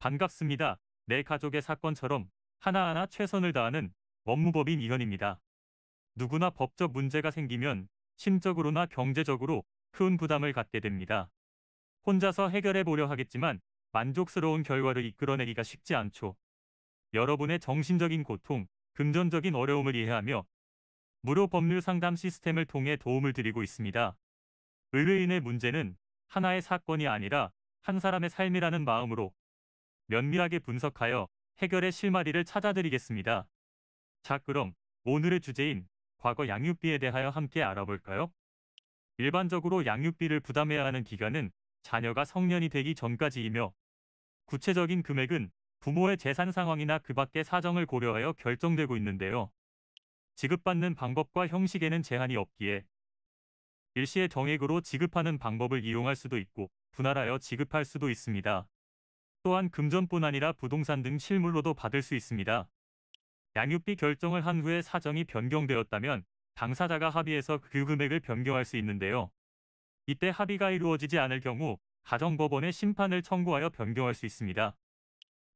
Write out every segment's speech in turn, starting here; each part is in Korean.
반갑습니다. 내 가족의 사건처럼 하나하나 최선을 다하는 법무법인 이현입니다. 누구나 법적 문제가 생기면 심적으로나 경제적으로 큰 부담을 갖게 됩니다. 혼자서 해결해 보려 하겠지만 만족스러운 결과를 이끌어내기가 쉽지 않죠. 여러분의 정신적인 고통, 금전적인 어려움을 이해하며 무료 법률 상담 시스템을 통해 도움을 드리고 있습니다. 의뢰인의 문제는 하나의 사건이 아니라 한 사람의 삶이라는 마음으로 면밀하게 분석하여 해결의 실마리를 찾아드리겠습니다. 자, 그럼 오늘의 주제인 과거 양육비에 대하여 함께 알아볼까요? 일반적으로 양육비를 부담해야 하는 기간은 자녀가 성년이 되기 전까지이며, 구체적인 금액은 부모의 재산 상황이나 그 밖의 사정을 고려하여 결정되고 있는데요. 지급받는 방법과 형식에는 제한이 없기에 일시의 정액으로 지급하는 방법을 이용할 수도 있고 분할하여 지급할 수도 있습니다. 또한 금전뿐 아니라 부동산 등 실물로도 받을 수 있습니다. 양육비 결정을 한 후에 사정이 변경되었다면 당사자가 합의해서 그 금액을 변경할 수 있는데요. 이때 합의가 이루어지지 않을 경우 가정법원에 심판을 청구하여 변경할 수 있습니다.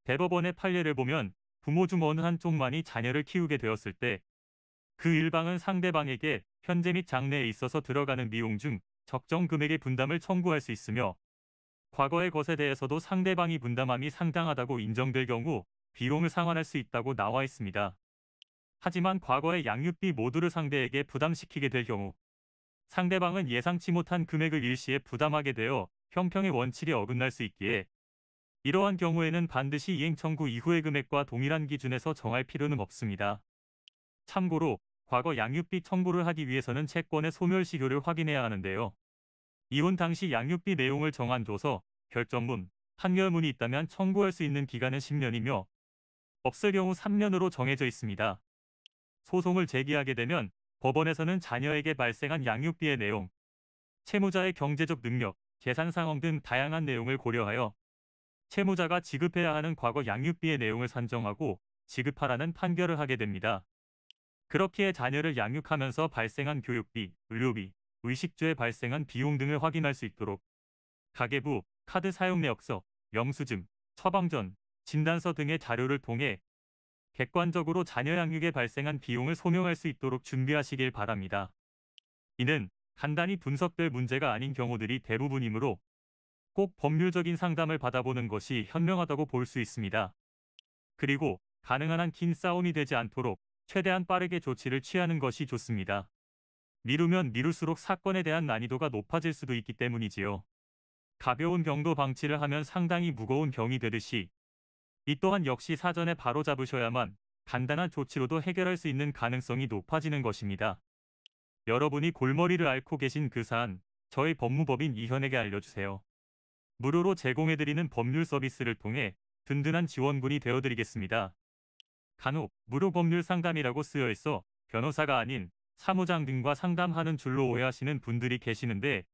대법원의 판례를 보면 부모 중 어느 한쪽만이 자녀를 키우게 되었을 때 그 일방은 상대방에게 현재 및 장래에 있어서 들어가는 비용 중 적정 금액의 분담을 청구할 수 있으며, 과거의 것에 대해서도 상대방이 분담함이 상당하다고 인정될 경우 비용을 상환할 수 있다고 나와 있습니다. 하지만 과거의 양육비 모두를 상대에게 부담시키게 될 경우 상대방은 예상치 못한 금액을 일시에 부담하게 되어 형평의 원칙에 어긋날 수 있기에 이러한 경우에는 반드시 이행 청구 이후의 금액과 동일한 기준에서 정할 필요는 없습니다. 참고로 과거 양육비 청구를 하기 위해서는 채권의 소멸시효를 확인해야 하는데요. 이혼 당시 양육비 내용을 정한 조서, 결정문, 판결문이 있다면 청구할 수 있는 기간은 10년이며 없을 경우 3년으로 정해져 있습니다. 소송을 제기하게 되면 법원에서는 자녀에게 발생한 양육비의 내용, 채무자의 경제적 능력, 재산 상황 등 다양한 내용을 고려하여 채무자가 지급해야 하는 과거 양육비의 내용을 산정하고 지급하라는 판결을 하게 됩니다. 그렇기에 자녀를 양육하면서 발생한 교육비, 의료비, 의식주에 발생한 비용 등을 확인할 수 있도록 가계부, 카드 사용 내역서, 영수증, 처방전, 진단서 등의 자료를 통해 객관적으로 자녀 양육에 발생한 비용을 소명할 수 있도록 준비하시길 바랍니다. 이는 간단히 분석될 문제가 아닌 경우들이 대부분이므로 꼭 법률적인 상담을 받아보는 것이 현명하다고 볼 수 있습니다. 그리고 가능한 한 긴 싸움이 되지 않도록 최대한 빠르게 조치를 취하는 것이 좋습니다. 미루면 미룰수록 사건에 대한 난이도가 높아질 수도 있기 때문이지요. 가벼운 병도 방치를 하면 상당히 무거운 병이 되듯이 이 또한 역시 사전에 바로잡으셔야만 간단한 조치로도 해결할 수 있는 가능성이 높아지는 것입니다. 여러분이 골머리를 앓고 계신 그 사안, 저희 법무법인 이현에게 알려주세요. 무료로 제공해드리는 법률 서비스를 통해 든든한 지원군이 되어드리겠습니다. 간혹 무료 법률 상담이라고 쓰여 있어 변호사가 아닌 사무장 등과 상담하는 줄로 오해하시는 분들이 계시는데,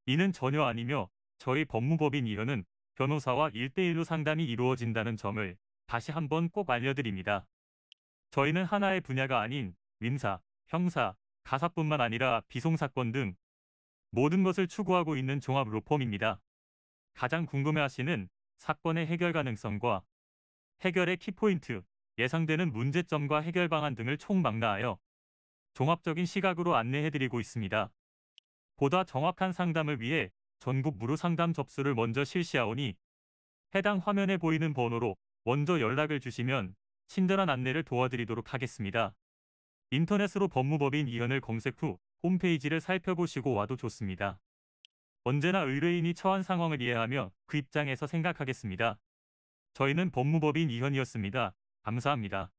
이는 전혀 아니며 저희 법무법인 이현은 변호사와 1대1로 상담이 이루어진다는 점을 다시 한번 꼭 알려드립니다. 저희는 하나의 분야가 아닌 민사, 형사, 가사뿐만 아니라 비송사건 등 모든 것을 추구하고 있는 종합 로펌입니다. 가장 궁금해하시는 사건의 해결 가능성과 해결의 키포인트, 예상되는 문제점과 해결 방안 등을 총망라하여 종합적인 시각으로 안내해드리고 있습니다. 보다 정확한 상담을 위해 전국 무료 상담 접수를 먼저 실시하오니 해당 화면에 보이는 번호로 먼저 연락을 주시면 친절한 안내를 도와드리도록 하겠습니다. 인터넷으로 법무법인 이현을 검색 후 홈페이지를 살펴보시고 와도 좋습니다. 언제나 의뢰인이 처한 상황을 이해하며 그 입장에서 생각하겠습니다. 저희는 법무법인 이현이었습니다. 감사합니다.